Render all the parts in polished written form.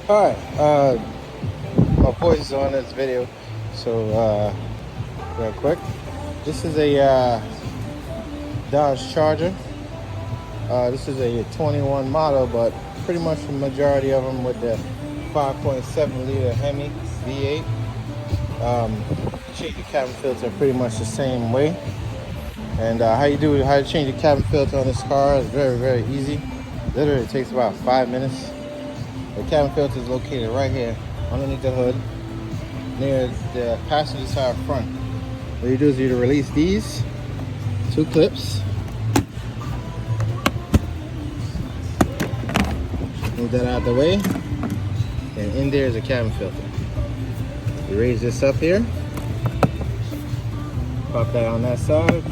Alright, my voice is on this video, so real quick. This is a Dodge Charger. This is a 21 model, but pretty much the majority of them with the 5.7 liter Hemi V8. Change the cabin filter pretty much the same way. And how you change the cabin filter on this car is very easy. Literally it takes about 5 minutes. The cabin filter is located right here underneath the hood near the passenger side front. What you do is you release these two clips. Move that out of the way. And in there is a cabin filter. You raise this up here. Pop that on that side.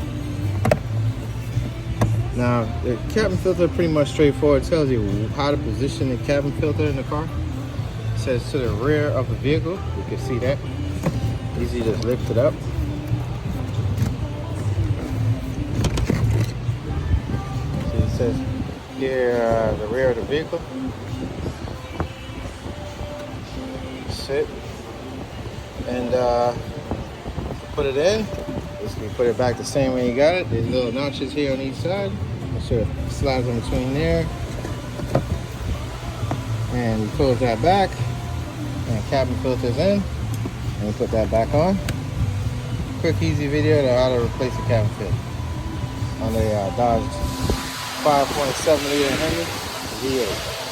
Now, the cabin filter pretty much straightforward. It tells you how to position the cabin filter in the car. It says to the rear of the vehicle. You can see that. Easy to just lift it up. See, it says here, the rear of the vehicle. Sit. And put it in. Basically put it back the same way you got it. There's little notches here on each side. Make sure it slides in between there. And you close that back. And cabin filters in. And you put that back on. Quick, easy video to how to replace the cabin filter on the Dodge 5.7 liter Hemi V8.